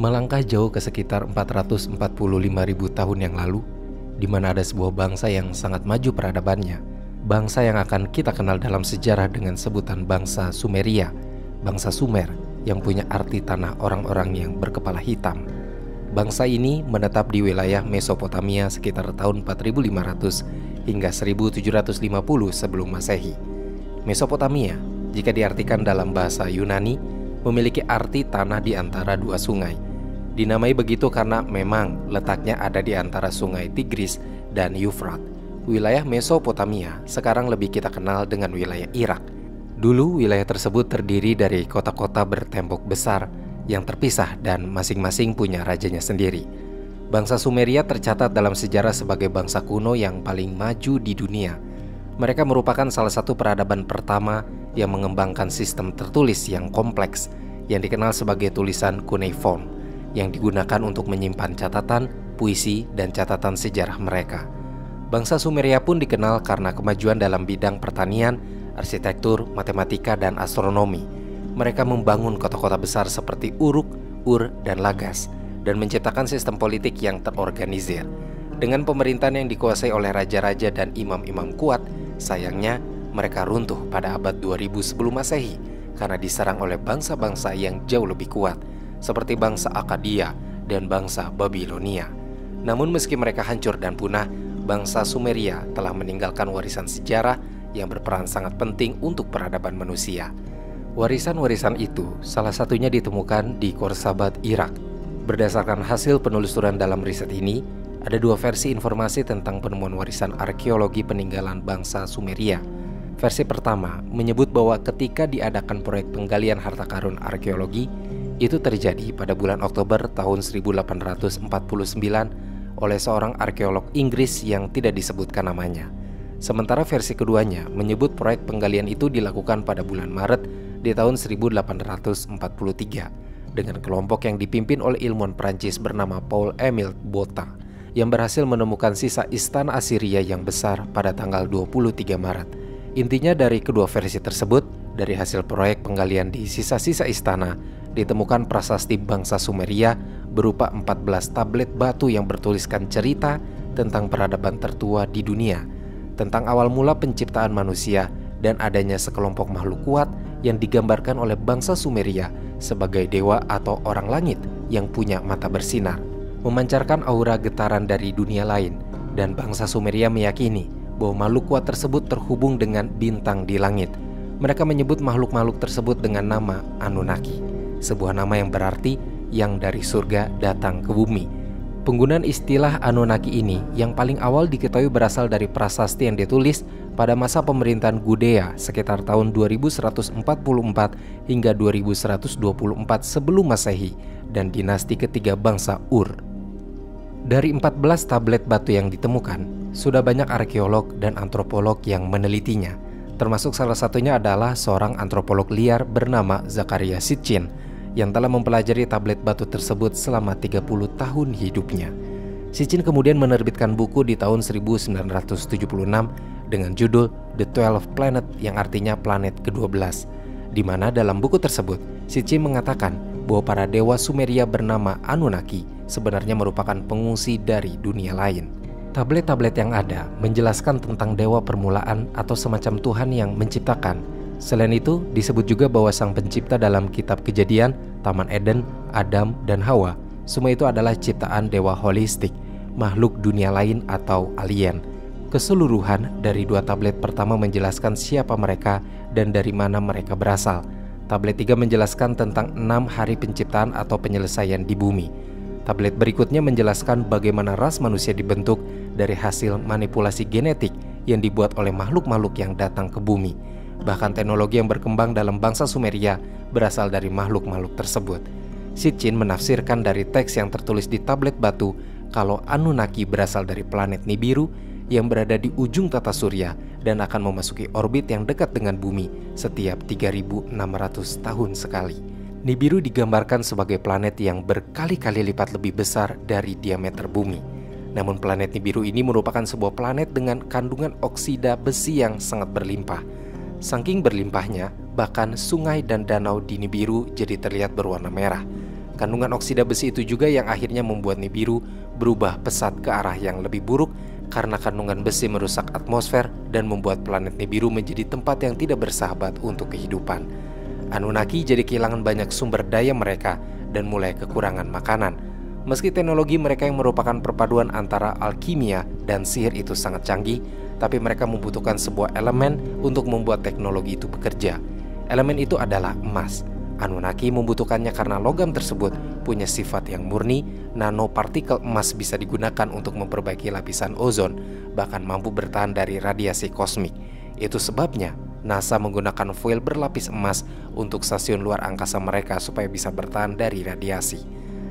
Melangkah jauh ke sekitar 445.000 tahun yang lalu, di mana ada sebuah bangsa yang sangat maju peradabannya. Bangsa yang akan kita kenal dalam sejarah dengan sebutan bangsa Sumeria, bangsa Sumer yang punya arti tanah orang-orang yang berkepala hitam. Bangsa ini menetap di wilayah Mesopotamia sekitar tahun 4500 hingga 1750 sebelum Masehi. Mesopotamia, jika diartikan dalam bahasa Yunani, memiliki arti tanah di antara dua sungai. Dinamai begitu karena memang letaknya ada di antara sungai Tigris dan Yufrat. Wilayah Mesopotamia sekarang lebih kita kenal dengan wilayah Irak. Dulu wilayah tersebut terdiri dari kota-kota bertembok besar yang terpisah dan masing-masing punya rajanya sendiri. Bangsa Sumeria tercatat dalam sejarah sebagai bangsa kuno yang paling maju di dunia. Mereka merupakan salah satu peradaban pertama yang mengembangkan sistem tertulis yang kompleks yang dikenal sebagai tulisan cuneiform, yang digunakan untuk menyimpan catatan, puisi, dan catatan sejarah mereka. Bangsa Sumeria pun dikenal karena kemajuan dalam bidang pertanian, arsitektur, matematika, dan astronomi. Mereka membangun kota-kota besar seperti Uruk, Ur, dan Lagas, dan menciptakan sistem politik yang terorganisir. Dengan pemerintahan yang dikuasai oleh raja-raja dan imam-imam kuat, sayangnya mereka runtuh pada abad 2000 sebelum Masehi karena diserang oleh bangsa-bangsa yang jauh lebih kuat, seperti bangsa Akkadia dan bangsa Babilonia. Namun meski mereka hancur dan punah, bangsa Sumeria telah meninggalkan warisan sejarah yang berperan sangat penting untuk peradaban manusia. Warisan-warisan itu salah satunya ditemukan di Khorsabad, Irak. Berdasarkan hasil penelusuran dalam riset ini, ada dua versi informasi tentang penemuan warisan arkeologi peninggalan bangsa Sumeria. Versi pertama menyebut bahwa ketika diadakan proyek penggalian harta karun arkeologi, itu terjadi pada bulan Oktober tahun 1849 oleh seorang arkeolog Inggris yang tidak disebutkan namanya. Sementara versi keduanya menyebut proyek penggalian itu dilakukan pada bulan Maret di tahun 1843 dengan kelompok yang dipimpin oleh ilmuwan Prancis bernama Paul-Émile Botta yang berhasil menemukan sisa istana Assyria yang besar pada tanggal 23 Maret. Intinya dari kedua versi tersebut, dari hasil proyek penggalian di sisa-sisa istana, ditemukan prasasti bangsa Sumeria berupa 14 tablet batu yang bertuliskan cerita tentang peradaban tertua di dunia, tentang awal mula penciptaan manusia dan adanya sekelompok makhluk kuat yang digambarkan oleh bangsa Sumeria sebagai dewa atau orang langit yang punya mata bersinar, memancarkan aura getaran dari dunia lain, dan bangsa Sumeria meyakini bahwa makhluk kuat tersebut terhubung dengan bintang di langit. Mereka menyebut makhluk-makhluk tersebut dengan nama Anunnaki, sebuah nama yang berarti yang dari surga datang ke bumi. Penggunaan istilah Anunnaki ini yang paling awal diketahui berasal dari prasasti yang ditulis pada masa pemerintahan Gudea sekitar tahun 2144 hingga 2124 sebelum Masehi dan dinasti ketiga bangsa Ur. Dari 14 tablet batu yang ditemukan, sudah banyak arkeolog dan antropolog yang menelitinya. Termasuk salah satunya adalah seorang antropolog liar bernama Zakaria Sitchin yang telah mempelajari tablet batu tersebut selama 30 tahun hidupnya. Sitchin kemudian menerbitkan buku di tahun 1976 dengan judul The 12 Planet yang artinya planet ke-12, di mana dalam buku tersebut Sitchin mengatakan bahwa para dewa Sumeria bernama Anunnaki sebenarnya merupakan pengungsi dari dunia lain. Tablet-tablet yang ada menjelaskan tentang dewa permulaan atau semacam Tuhan yang menciptakan. Selain itu, disebut juga bahwa sang pencipta dalam kitab Kejadian, Taman Eden, Adam, dan Hawa, semua itu adalah ciptaan dewa holistik, makhluk dunia lain atau alien. Keseluruhan dari dua tablet pertama menjelaskan siapa mereka dan dari mana mereka berasal. Tablet 3 menjelaskan tentang 6 hari penciptaan atau penyelesaian di bumi. Tablet berikutnya menjelaskan bagaimana ras manusia dibentuk dari hasil manipulasi genetik yang dibuat oleh makhluk-makhluk yang datang ke bumi. Bahkan teknologi yang berkembang dalam bangsa Sumeria berasal dari makhluk-makhluk tersebut. Sitchin menafsirkan dari teks yang tertulis di tablet batu kalau Anunnaki berasal dari planet Nibiru yang berada di ujung tata surya dan akan memasuki orbit yang dekat dengan bumi setiap 3.600 tahun sekali. Nibiru digambarkan sebagai planet yang berkali-kali lipat lebih besar dari diameter bumi. Namun planet Nibiru ini merupakan sebuah planet dengan kandungan oksida besi yang sangat berlimpah. Saking berlimpahnya, bahkan sungai dan danau di Nibiru jadi terlihat berwarna merah. Kandungan oksida besi itu juga yang akhirnya membuat Nibiru berubah pesat ke arah yang lebih buruk karena kandungan besi merusak atmosfer dan membuat planet Nibiru menjadi tempat yang tidak bersahabat untuk kehidupan. Anunnaki jadi kehilangan banyak sumber daya mereka dan mulai kekurangan makanan. Meski teknologi mereka yang merupakan perpaduan antara alkimia dan sihir itu sangat canggih, tapi mereka membutuhkan sebuah elemen untuk membuat teknologi itu bekerja. Elemen itu adalah emas. Anunnaki membutuhkannya karena logam tersebut punya sifat yang murni. Nanopartikel emas bisa digunakan untuk memperbaiki lapisan ozon, bahkan mampu bertahan dari radiasi kosmik. Itu sebabnya NASA menggunakan foil berlapis emas untuk stasiun luar angkasa mereka supaya bisa bertahan dari radiasi.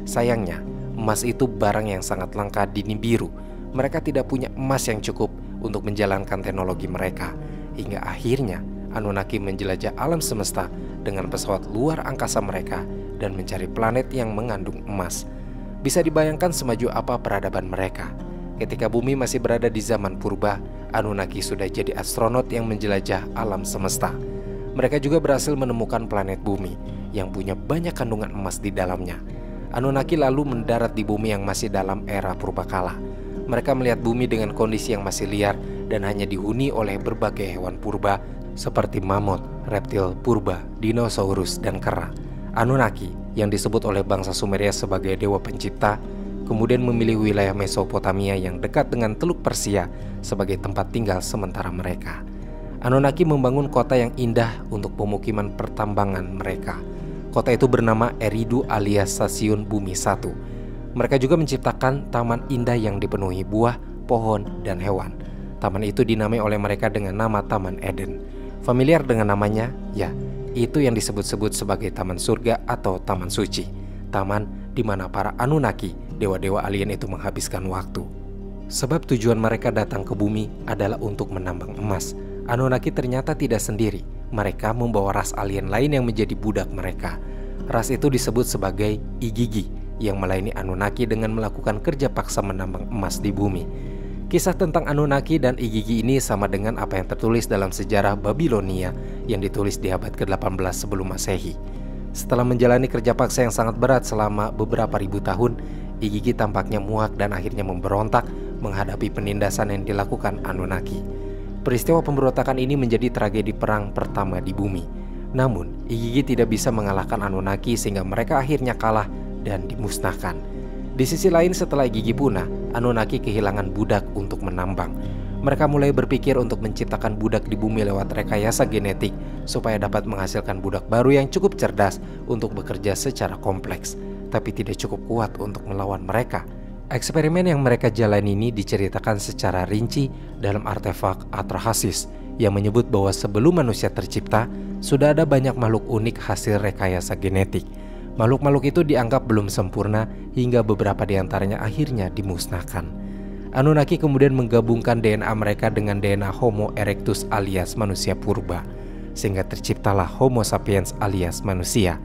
Sayangnya, emas itu barang yang sangat langka di Nibiru. Mereka tidak punya emas yang cukup untuk menjalankan teknologi mereka. Hingga akhirnya Anunnaki menjelajah alam semesta dengan pesawat luar angkasa mereka dan mencari planet yang mengandung emas. Bisa dibayangkan semaju apa peradaban mereka. Ketika bumi masih berada di zaman purba, Anunnaki sudah jadi astronot yang menjelajah alam semesta. Mereka juga berhasil menemukan planet bumi yang punya banyak kandungan emas di dalamnya. Anunnaki lalu mendarat di bumi yang masih dalam era purbakala. Mereka melihat bumi dengan kondisi yang masih liar dan hanya dihuni oleh berbagai hewan purba seperti mamut, reptil purba, dinosaurus, dan kera. Anunnaki yang disebut oleh bangsa Sumeria sebagai dewa pencipta kemudian memilih wilayah Mesopotamia yang dekat dengan Teluk Persia sebagai tempat tinggal sementara mereka. Anunnaki membangun kota yang indah untuk pemukiman pertambangan mereka. Kota itu bernama Eridu alias Stasiun Bumi 1. Mereka juga menciptakan taman indah yang dipenuhi buah, pohon, dan hewan. Taman itu dinamai oleh mereka dengan nama Taman Eden. Familiar dengan namanya? Ya, itu yang disebut-sebut sebagai Taman Surga atau Taman Suci. Taman di mana para Anunnaki, dewa-dewa alien itu menghabiskan waktu. Sebab tujuan mereka datang ke bumi adalah untuk menambang emas. Anunnaki ternyata tidak sendiri. Mereka membawa ras alien lain yang menjadi budak mereka. Ras itu disebut sebagai Igigi yang melayani Anunnaki dengan melakukan kerja paksa menambang emas di bumi. Kisah tentang Anunnaki dan Igigi ini sama dengan apa yang tertulis dalam sejarah Babilonia yang ditulis di abad ke-18 sebelum Masehi. Setelah menjalani kerja paksa yang sangat berat selama beberapa ribu tahun, Igigi tampaknya muak dan akhirnya memberontak menghadapi penindasan yang dilakukan Anunnaki. Peristiwa pemberontakan ini menjadi tragedi perang pertama di bumi. Namun, Igigi tidak bisa mengalahkan Anunnaki sehingga mereka akhirnya kalah dan dimusnahkan. Di sisi lain, setelah Igigi punah, Anunnaki kehilangan budak untuk menambang. Mereka mulai berpikir untuk menciptakan budak di bumi lewat rekayasa genetik supaya dapat menghasilkan budak baru yang cukup cerdas untuk bekerja secara kompleks, tapi tidak cukup kuat untuk melawan mereka. Eksperimen yang mereka jalani ini diceritakan secara rinci dalam artefak Atrahasis yang menyebut bahwa sebelum manusia tercipta, sudah ada banyak makhluk unik hasil rekayasa genetik. Makhluk-makhluk itu dianggap belum sempurna hingga beberapa di antaranya akhirnya dimusnahkan. Anunnaki kemudian menggabungkan DNA mereka dengan DNA Homo erectus alias manusia purba, sehingga terciptalah Homo sapiens alias manusia.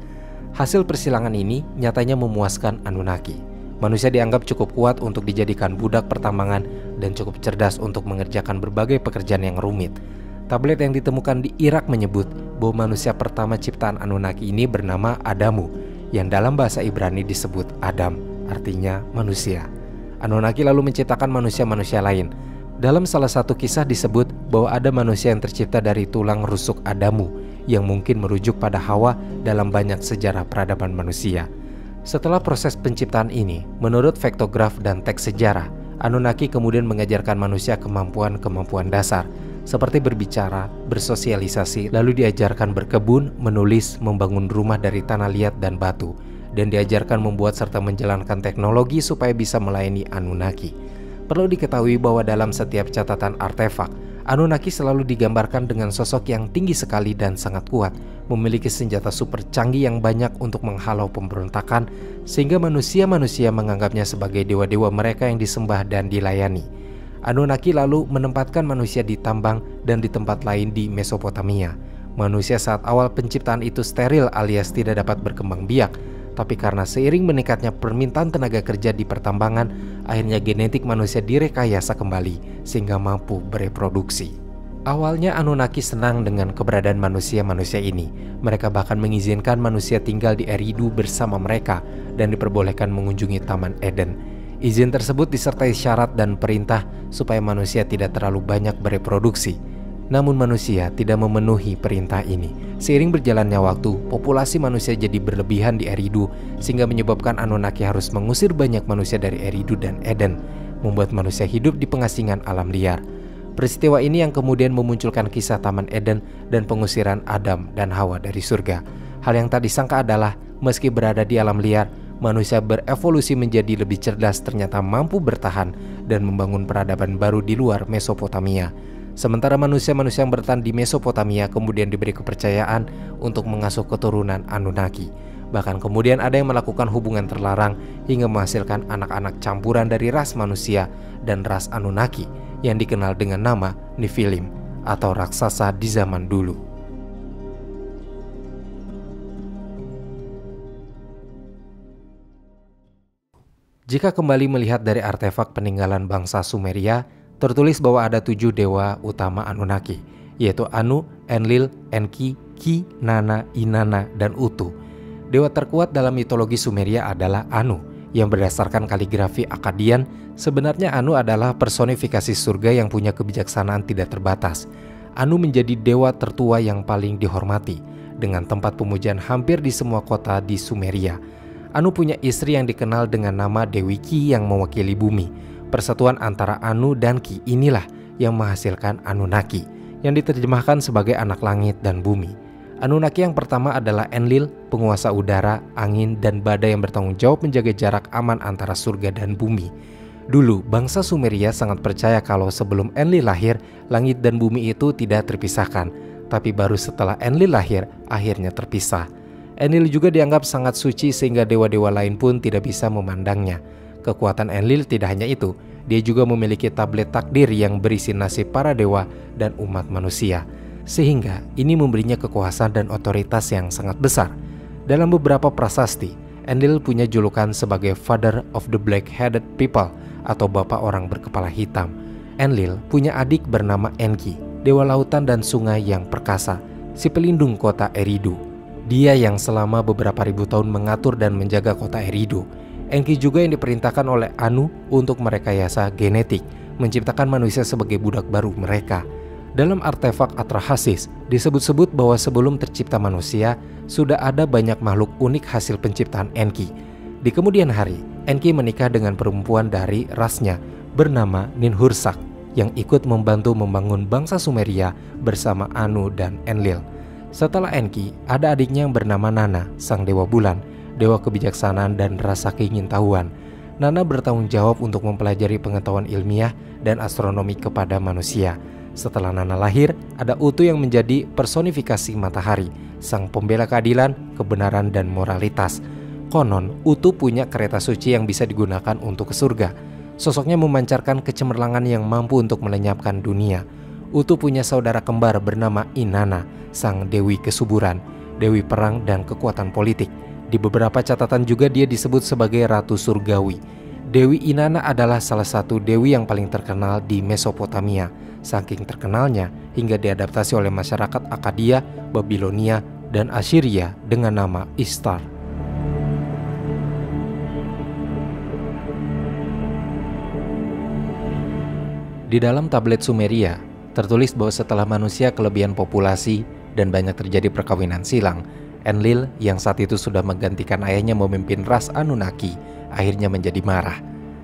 Hasil persilangan ini nyatanya memuaskan Anunnaki. Manusia dianggap cukup kuat untuk dijadikan budak pertambangan dan cukup cerdas untuk mengerjakan berbagai pekerjaan yang rumit. Tablet yang ditemukan di Irak menyebut bahwa manusia pertama ciptaan Anunnaki ini bernama Adamu, yang dalam bahasa Ibrani disebut Adam, artinya manusia. Anunnaki lalu menciptakan manusia-manusia lain. Dalam salah satu kisah disebut bahwa ada manusia yang tercipta dari tulang rusuk Adamu, yang mungkin merujuk pada Hawa dalam banyak sejarah peradaban manusia. Setelah proses penciptaan ini, menurut faktograf dan teks sejarah, Anunnaki kemudian mengajarkan manusia kemampuan-kemampuan dasar, seperti berbicara, bersosialisasi, lalu diajarkan berkebun, menulis, membangun rumah dari tanah liat dan batu, dan diajarkan membuat serta menjalankan teknologi supaya bisa melayani Anunnaki. Perlu diketahui bahwa dalam setiap catatan artefak, Anunnaki selalu digambarkan dengan sosok yang tinggi sekali dan sangat kuat, memiliki senjata super canggih yang banyak untuk menghalau pemberontakan, sehingga manusia-manusia menganggapnya sebagai dewa-dewa mereka yang disembah dan dilayani. Anunnaki lalu menempatkan manusia di tambang dan di tempat lain di Mesopotamia. Manusia saat awal penciptaan itu steril alias tidak dapat berkembang biak, tapi karena seiring meningkatnya permintaan tenaga kerja di pertambangan, akhirnya genetik manusia direkayasa kembali sehingga mampu bereproduksi. Awalnya Anunnaki senang dengan keberadaan manusia-manusia ini. Mereka bahkan mengizinkan manusia tinggal di Eridu bersama mereka dan diperbolehkan mengunjungi Taman Eden. Izin tersebut disertai syarat dan perintah supaya manusia tidak terlalu banyak bereproduksi. Namun manusia tidak memenuhi perintah ini. Seiring berjalannya waktu, populasi manusia jadi berlebihan di Eridu sehingga menyebabkan Anunnaki harus mengusir banyak manusia dari Eridu dan Eden, membuat manusia hidup di pengasingan alam liar. Peristiwa ini yang kemudian memunculkan kisah Taman Eden dan pengusiran Adam dan Hawa dari surga. Hal yang tak disangka adalah meski berada di alam liar, manusia berevolusi menjadi lebih cerdas, ternyata mampu bertahan dan membangun peradaban baru di luar Mesopotamia. Sementara manusia-manusia yang bertahan di Mesopotamia kemudian diberi kepercayaan untuk mengasuh keturunan Anunnaki. Bahkan kemudian ada yang melakukan hubungan terlarang hingga menghasilkan anak-anak campuran dari ras manusia dan ras Anunnaki yang dikenal dengan nama Nephilim atau raksasa di zaman dulu. Jika kembali melihat dari artefak peninggalan bangsa Sumeria, tertulis bahwa ada 7 dewa utama Anunnaki, yaitu Anu, Enlil, Enki, Ki, Nana, Inanna, dan Utu. Dewa terkuat dalam mitologi Sumeria adalah Anu, yang berdasarkan kaligrafi Akkadian, sebenarnya Anu adalah personifikasi surga yang punya kebijaksanaan tidak terbatas. Anu menjadi dewa tertua yang paling dihormati, dengan tempat pemujaan hampir di semua kota di Sumeria. Anu punya istri yang dikenal dengan nama Dewi Ki yang mewakili bumi. Persatuan antara Anu dan Ki inilah yang menghasilkan Anunnaki, yang diterjemahkan sebagai anak langit dan bumi. Anunnaki yang pertama adalah Enlil, penguasa udara, angin, dan badai yang bertanggung jawab menjaga jarak aman antara surga dan bumi. Dulu, bangsa Sumeria sangat percaya kalau sebelum Enlil lahir, langit dan bumi itu tidak terpisahkan. Tapi baru setelah Enlil lahir, akhirnya terpisah. Enlil juga dianggap sangat suci sehingga dewa-dewa lain pun tidak bisa memandangnya. Kekuatan Enlil tidak hanya itu, dia juga memiliki tablet takdir yang berisi nasib para dewa dan umat manusia. Sehingga ini memberinya kekuasaan dan otoritas yang sangat besar. Dalam beberapa prasasti, Enlil punya julukan sebagai Father of the Black-Headed People atau Bapak Orang Berkepala Hitam. Enlil punya adik bernama Enki, dewa lautan dan sungai yang perkasa, si pelindung kota Eridu. Dia yang selama beberapa ribu tahun mengatur dan menjaga kota Eridu. Enki juga yang diperintahkan oleh Anu untuk merekayasa genetik, menciptakan manusia sebagai budak baru mereka. Dalam artefak Atrahasis disebut-sebut bahwa sebelum tercipta manusia, sudah ada banyak makhluk unik hasil penciptaan Enki. Di kemudian hari, Enki menikah dengan perempuan dari rasnya bernama Ninhursag yang ikut membantu membangun bangsa Sumeria bersama Anu dan Enlil. Setelah Enki, ada adiknya yang bernama Nana, sang dewa bulan, dewa kebijaksanaan dan rasa keingintahuan. Nana bertanggung jawab untuk mempelajari pengetahuan ilmiah dan astronomi kepada manusia. Setelah Nana lahir, ada Utu yang menjadi personifikasi matahari, sang pembela keadilan, kebenaran, dan moralitas. Konon, Utu punya kereta suci yang bisa digunakan untuk ke surga. Sosoknya memancarkan kecemerlangan yang mampu untuk melenyapkan dunia. Utu punya saudara kembar bernama Inanna, sang dewi kesuburan, dewi perang dan kekuatan politik. Di beberapa catatan juga dia disebut sebagai Ratu Surgawi. Dewi Inanna adalah salah satu dewi yang paling terkenal di Mesopotamia. Saking terkenalnya hingga diadaptasi oleh masyarakat Akkadia, Babilonia, dan Assyria dengan nama Ishtar. Di dalam tablet Sumeria, tertulis bahwa setelah manusia kelebihan populasi dan banyak terjadi perkawinan silang, Enlil yang saat itu sudah menggantikan ayahnya memimpin ras Anunnaki, akhirnya menjadi marah.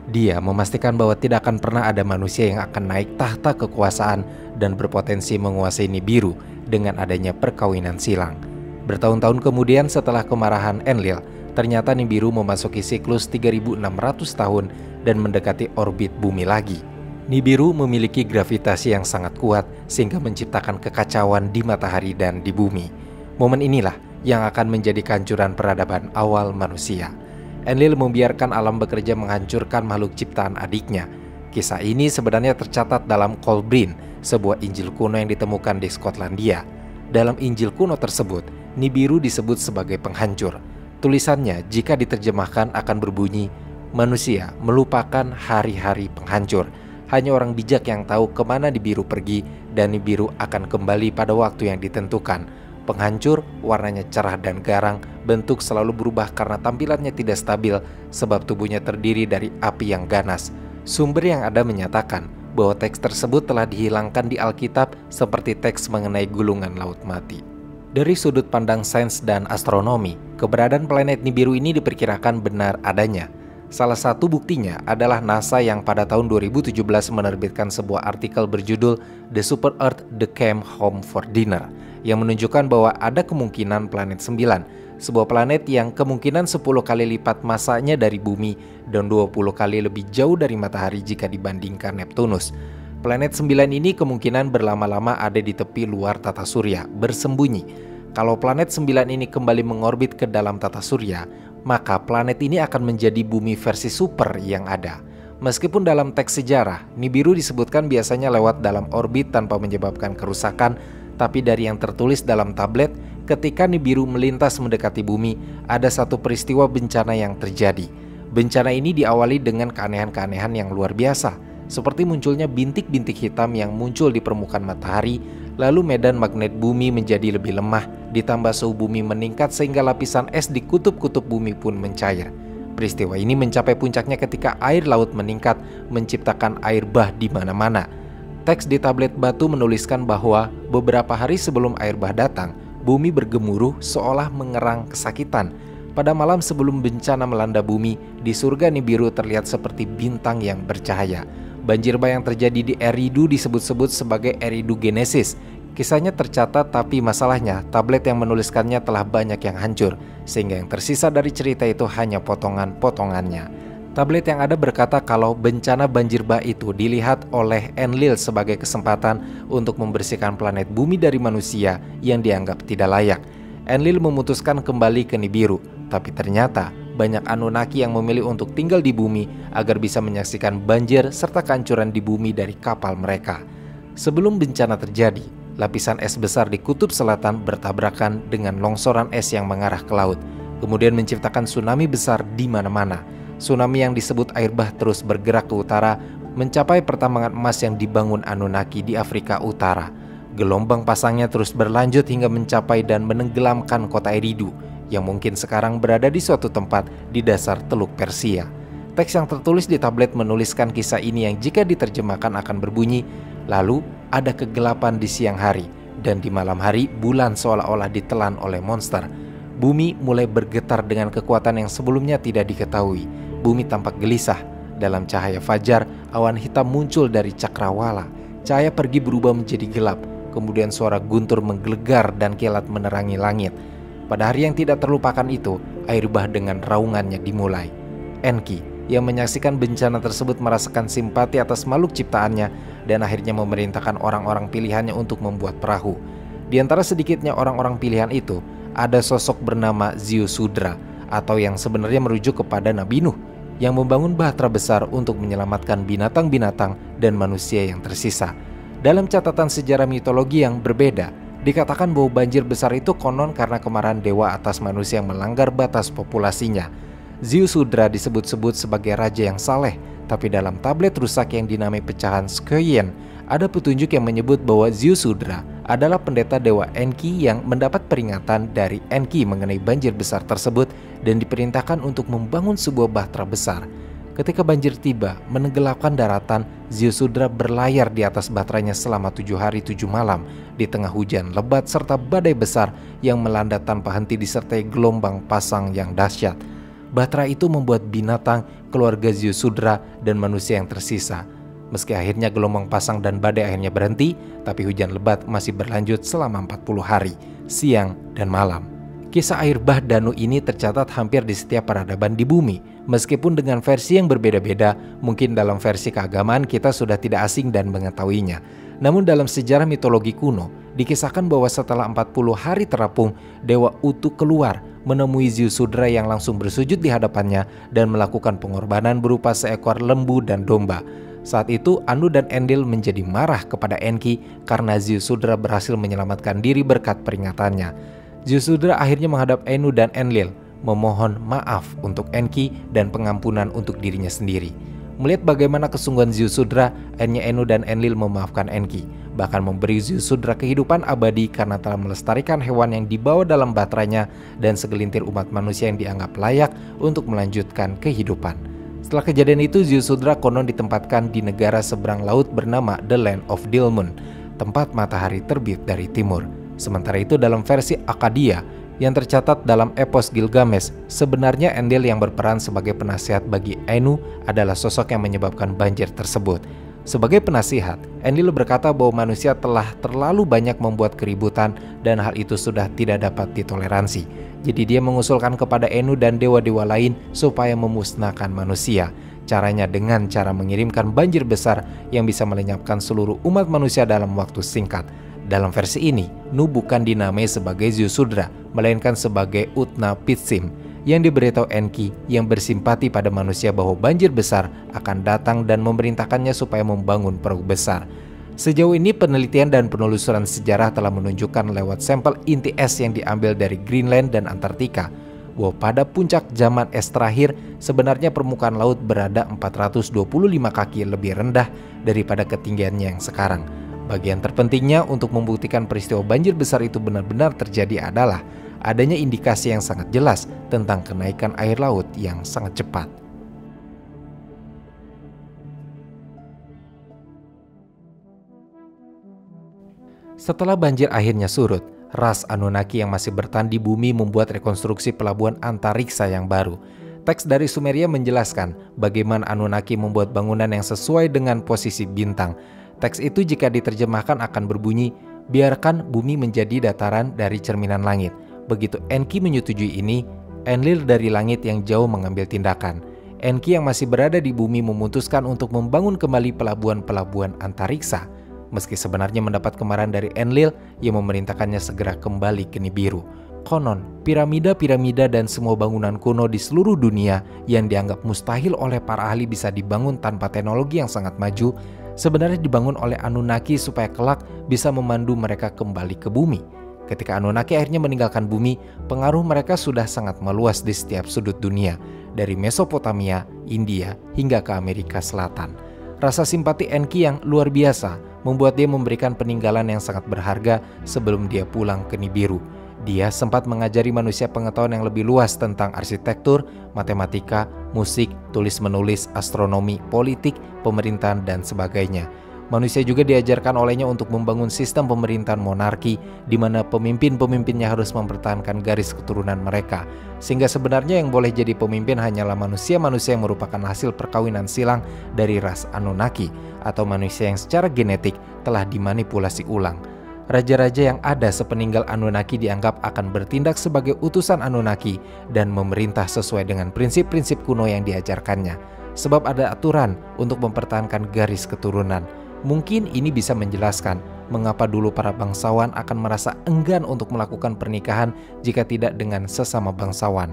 Dia memastikan bahwa tidak akan pernah ada manusia yang akan naik tahta kekuasaan dan berpotensi menguasai Nibiru dengan adanya perkawinan silang. Bertahun-tahun kemudian setelah kemarahan Enlil, ternyata Nibiru memasuki siklus 3600 tahun dan mendekati orbit bumi lagi. Nibiru memiliki gravitasi yang sangat kuat sehingga menciptakan kekacauan di matahari dan di bumi. Momen inilah yang akan menjadi kehancuran peradaban awal manusia. Enlil membiarkan alam bekerja menghancurkan makhluk ciptaan adiknya. Kisah ini sebenarnya tercatat dalam Kolbrin, sebuah Injil kuno yang ditemukan di Skotlandia. Dalam Injil kuno tersebut, Nibiru disebut sebagai penghancur. Tulisannya jika diterjemahkan akan berbunyi, manusia melupakan hari-hari penghancur. Hanya orang bijak yang tahu kemana Nibiru pergi dan Nibiru akan kembali pada waktu yang ditentukan. Penghancur, warnanya cerah dan garang, bentuk selalu berubah karena tampilannya tidak stabil sebab tubuhnya terdiri dari api yang ganas. Sumber yang ada menyatakan bahwa teks tersebut telah dihilangkan di Alkitab seperti teks mengenai gulungan laut mati. Dari sudut pandang sains dan astronomi, keberadaan planet Nibiru ini diperkirakan benar adanya. Salah satu buktinya adalah NASA yang pada tahun 2017 menerbitkan sebuah artikel berjudul The Super Earth Became Home for Dinner yang menunjukkan bahwa ada kemungkinan planet 9, sebuah planet yang kemungkinan 10 kali lipat masanya dari bumi dan 20 kali lebih jauh dari matahari jika dibandingkan Neptunus. Planet 9 ini kemungkinan berlama-lama ada di tepi luar tata surya, bersembunyi. Kalau planet 9 ini kembali mengorbit ke dalam tata surya, maka planet ini akan menjadi bumi versi super yang ada. Meskipun dalam teks sejarah, Nibiru disebutkan biasanya lewat dalam orbit tanpa menyebabkan kerusakan, tapi dari yang tertulis dalam tablet, ketika Nibiru melintas mendekati bumi, ada satu peristiwa bencana yang terjadi. Bencana ini diawali dengan keanehan-keanehan yang luar biasa, seperti munculnya bintik-bintik hitam yang muncul di permukaan matahari, lalu medan magnet bumi menjadi lebih lemah, ditambah suhu bumi meningkat sehingga lapisan es di kutub-kutub bumi pun mencair. Peristiwa ini mencapai puncaknya ketika air laut meningkat, menciptakan air bah di mana-mana. Teks di tablet batu menuliskan bahwa beberapa hari sebelum air bah datang, bumi bergemuruh seolah mengerang kesakitan. Pada malam sebelum bencana melanda bumi, di surga Nibiru terlihat seperti bintang yang bercahaya. Banjir bah yang terjadi di Eridu disebut-sebut sebagai eridogenesis. Kisahnya tercatat, tapi masalahnya tablet yang menuliskannya telah banyak yang hancur, sehingga yang tersisa dari cerita itu hanya potongan-potongannya. Tablet yang ada berkata kalau bencana banjir bah itu dilihat oleh Enlil sebagai kesempatan untuk membersihkan planet bumi dari manusia yang dianggap tidak layak. Enlil memutuskan kembali ke Nibiru, tapi ternyata banyak Anunnaki yang memilih untuk tinggal di bumi agar bisa menyaksikan banjir serta kehancuran di bumi dari kapal mereka. Sebelum bencana terjadi, lapisan es besar di kutub selatan bertabrakan dengan longsoran es yang mengarah ke laut, kemudian menciptakan tsunami besar di mana-mana. Tsunami yang disebut air bah terus bergerak ke utara, mencapai pertambangan emas yang dibangun Anunnaki di Afrika Utara. Gelombang pasangnya terus berlanjut hingga mencapai dan menenggelamkan kota Eridu, yang mungkin sekarang berada di suatu tempat di dasar Teluk Persia. Teks yang tertulis di tablet menuliskan kisah ini yang jika diterjemahkan akan berbunyi, lalu ada kegelapan di siang hari, dan di malam hari bulan seolah-olah ditelan oleh monster. Bumi mulai bergetar dengan kekuatan yang sebelumnya tidak diketahui. Bumi tampak gelisah. Dalam cahaya fajar, awan hitam muncul dari cakrawala. Cahaya pergi berubah menjadi gelap. Kemudian suara guntur menggelegar dan kilat menerangi langit. Pada hari yang tidak terlupakan itu, air bah dengan raungannya dimulai. Enki yang menyaksikan bencana tersebut merasakan simpati atas makhluk ciptaannya dan akhirnya memerintahkan orang-orang pilihannya untuk membuat perahu. Di antara sedikitnya orang-orang pilihan itu, ada sosok bernama Ziusudra, atau yang sebenarnya merujuk kepada Nabi Nuh, yang membangun bahtera besar untuk menyelamatkan binatang-binatang dan manusia yang tersisa. Dalam catatan sejarah mitologi yang berbeda, dikatakan bahwa banjir besar itu konon karena kemarahan dewa atas manusia yang melanggar batas populasinya. Ziusudra disebut-sebut sebagai raja yang saleh, tapi dalam tablet rusak yang dinamai pecahan Skøyen, ada petunjuk yang menyebut bahwa Ziusudra adalah pendeta dewa Enki yang mendapat peringatan dari Enki mengenai banjir besar tersebut dan diperintahkan untuk membangun sebuah bahtera besar. Ketika banjir tiba, menenggelamkan daratan, Ziusudra berlayar di atas bahteranya selama 7 hari 7 malam di tengah hujan lebat serta badai besar yang melanda tanpa henti disertai gelombang pasang yang dahsyat. Bahtera itu membuat binatang, keluarga Ziusudra, dan manusia yang tersisa. Meski akhirnya gelombang pasang dan badai akhirnya berhenti, tapi hujan lebat masih berlanjut selama 40 hari, siang dan malam. Kisah air bah Danu ini tercatat hampir di setiap peradaban di bumi. Meskipun dengan versi yang berbeda-beda, mungkin dalam versi keagamaan kita sudah tidak asing dan mengetahuinya. Namun dalam sejarah mitologi kuno, dikisahkan bahwa setelah 40 hari terapung, Dewa Utu keluar, menemui Ziusudra yang langsung bersujud di hadapannya dan melakukan pengorbanan berupa seekor lembu dan domba. Saat itu Anu dan Enlil menjadi marah kepada Enki karena Ziusudra berhasil menyelamatkan diri berkat peringatannya. Ziusudra akhirnya menghadap Anu dan Enlil, memohon maaf untuk Enki dan pengampunan untuk dirinya sendiri. Melihat bagaimana kesungguhan Ziusudra, akhirnya Anu dan Enlil memaafkan Enki. bahkan memberi Zeusudra kehidupan abadi karena telah melestarikan hewan yang dibawa dalam baterainya dan segelintir umat manusia yang dianggap layak untuk melanjutkan kehidupan. Setelah kejadian itu, Zeusudra konon ditempatkan di negara seberang laut bernama The Land of Dilmun, tempat matahari terbit dari timur. Sementara itu dalam versi Akkadia yang tercatat dalam epos Gilgamesh, sebenarnya Enlil yang berperan sebagai penasihat bagi Anu adalah sosok yang menyebabkan banjir tersebut. Sebagai penasihat, Enlil berkata bahwa manusia telah terlalu banyak membuat keributan dan hal itu sudah tidak dapat ditoleransi. Jadi dia mengusulkan kepada Anu dan dewa-dewa lain supaya memusnahkan manusia. Caranya dengan cara mengirimkan banjir besar yang bisa melenyapkan seluruh umat manusia dalam waktu singkat. Dalam versi ini, Nu bukan dinamai sebagai Zeusudra, melainkan sebagai Utnapishtim, yang diberitahu Enki yang bersimpati pada manusia bahwa banjir besar akan datang dan memerintahkannya supaya membangun perahu besar. Sejauh ini penelitian dan penelusuran sejarah telah menunjukkan lewat sampel inti es yang diambil dari Greenland dan Antartika bahwa pada puncak zaman es terakhir sebenarnya permukaan laut berada 425 kaki lebih rendah daripada ketinggiannya yang sekarang. Bagian terpentingnya untuk membuktikan peristiwa banjir besar itu benar-benar terjadi adalah adanya indikasi yang sangat jelas tentang kenaikan air laut yang sangat cepat. Setelah banjir akhirnya surut, ras Anunnaki yang masih bertahan di bumi membuat rekonstruksi pelabuhan antariksa yang baru. Teks dari Sumeria menjelaskan bagaimana Anunnaki membuat bangunan yang sesuai dengan posisi bintang. Teks itu jika diterjemahkan akan berbunyi, biarkan bumi menjadi dataran dari cerminan langit. Begitu Enki menyetujui ini, Enlil dari langit yang jauh mengambil tindakan. Enki yang masih berada di bumi memutuskan untuk membangun kembali pelabuhan-pelabuhan antariksa. Meski sebenarnya mendapat kemarahan dari Enlil yang memerintahkannya segera kembali ke Nibiru. Konon, piramida-piramida dan semua bangunan kuno di seluruh dunia yang dianggap mustahil oleh para ahli bisa dibangun tanpa teknologi yang sangat maju, sebenarnya dibangun oleh Anunnaki supaya kelak bisa memandu mereka kembali ke bumi. Ketika Anunnaki akhirnya meninggalkan bumi, pengaruh mereka sudah sangat meluas di setiap sudut dunia, dari Mesopotamia, India, hingga ke Amerika Selatan. Rasa simpati Enki yang luar biasa membuat dia memberikan peninggalan yang sangat berharga sebelum dia pulang ke Nibiru. Dia sempat mengajari manusia pengetahuan yang lebih luas tentang arsitektur, matematika, musik, tulis-menulis, astronomi, politik, pemerintahan, dan sebagainya. Manusia juga diajarkan olehnya untuk membangun sistem pemerintahan monarki di mana pemimpin-pemimpinnya harus mempertahankan garis keturunan mereka. Sehingga sebenarnya yang boleh jadi pemimpin hanyalah manusia-manusia yang merupakan hasil perkawinan silang dari ras Anunnaki atau manusia yang secara genetik telah dimanipulasi ulang. Raja-raja yang ada sepeninggal Anunnaki dianggap akan bertindak sebagai utusan Anunnaki dan memerintah sesuai dengan prinsip-prinsip kuno yang diajarkannya. Sebab ada aturan untuk mempertahankan garis keturunan. Mungkin ini bisa menjelaskan mengapa dulu para bangsawan akan merasa enggan untuk melakukan pernikahan jika tidak dengan sesama bangsawan.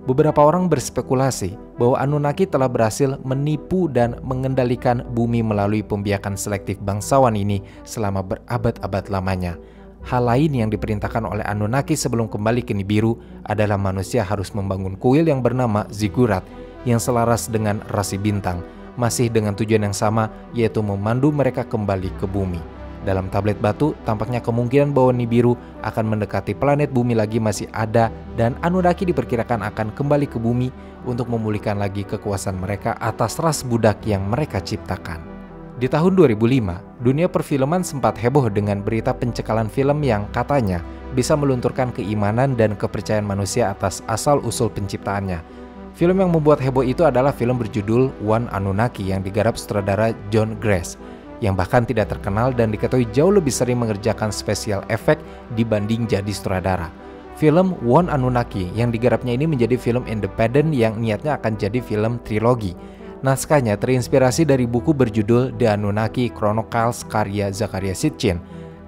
Beberapa orang berspekulasi bahwa Anunnaki telah berhasil menipu dan mengendalikan bumi melalui pembiakan selektif bangsawan ini selama berabad-abad lamanya. Hal lain yang diperintahkan oleh Anunnaki sebelum kembali ke Nibiru adalah manusia harus membangun kuil yang bernama Ziggurat yang selaras dengan rasi bintang, masih dengan tujuan yang sama, yaitu memandu mereka kembali ke bumi. Dalam tablet batu, tampaknya kemungkinan bahwa Nibiru akan mendekati planet bumi lagi masih ada dan Anunnaki diperkirakan akan kembali ke bumi untuk memulihkan lagi kekuasaan mereka atas ras budak yang mereka ciptakan. Di tahun 2005, dunia perfilman sempat heboh dengan berita pencekalan film yang katanya bisa melunturkan keimanan dan kepercayaan manusia atas asal-usul penciptaannya. Film yang membuat heboh itu adalah film berjudul One Anunnaki yang digarap sutradara John Gress, yang bahkan tidak terkenal dan diketahui jauh lebih sering mengerjakan special effect dibanding jadi sutradara. Film One Anunnaki yang digarapnya ini menjadi film independen yang niatnya akan jadi film trilogi. Naskahnya terinspirasi dari buku berjudul The Anunnaki Chronicles karya Zecharia Sitchin.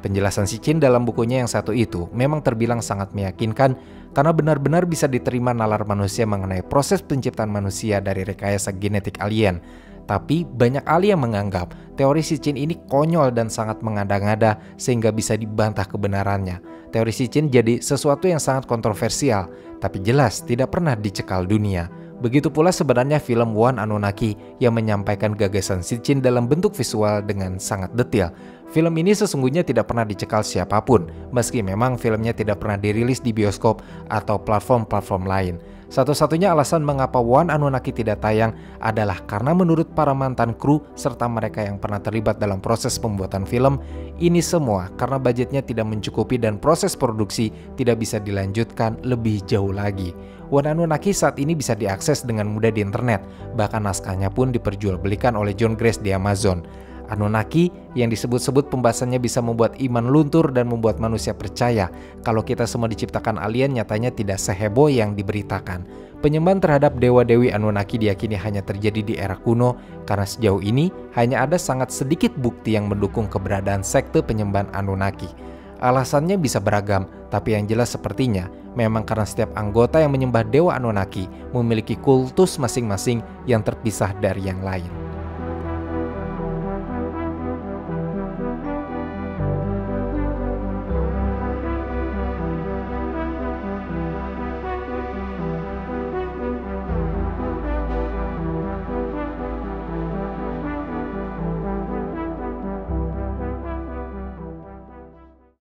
Penjelasan Sitchin dalam bukunya yang satu itu memang terbilang sangat meyakinkan karena benar-benar bisa diterima nalar manusia mengenai proses penciptaan manusia dari rekayasa genetik alien. Tapi banyak ahli yang menganggap teori Sitchin ini konyol dan sangat mengada-ngada sehingga bisa dibantah kebenarannya. Teori Sitchin jadi sesuatu yang sangat kontroversial, tapi jelas tidak pernah dicekal dunia. Begitu pula sebenarnya film One Anunnaki yang menyampaikan gagasan Sitchin dalam bentuk visual dengan sangat detail. Film ini sesungguhnya tidak pernah dicekal siapapun, meski memang filmnya tidak pernah dirilis di bioskop atau platform-platform lain. Satu-satunya alasan mengapa One Anunnaki tidak tayang adalah karena menurut para mantan kru serta mereka yang pernah terlibat dalam proses pembuatan film, ini semua karena budgetnya tidak mencukupi dan proses produksi tidak bisa dilanjutkan lebih jauh lagi. One Anunnaki saat ini bisa diakses dengan mudah di internet, bahkan naskahnya pun diperjualbelikan oleh John Grace di Amazon. Anunnaki yang disebut-sebut pembahasannya bisa membuat iman luntur dan membuat manusia percaya kalau kita semua diciptakan alien nyatanya tidak seheboh yang diberitakan. Penyembahan terhadap dewa-dewi Anunnaki diyakini hanya terjadi di era kuno karena sejauh ini hanya ada sangat sedikit bukti yang mendukung keberadaan sekte penyembahan Anunnaki. Alasannya bisa beragam, tapi yang jelas sepertinya memang karena setiap anggota yang menyembah dewa Anunnaki memiliki kultus masing-masing yang terpisah dari yang lain.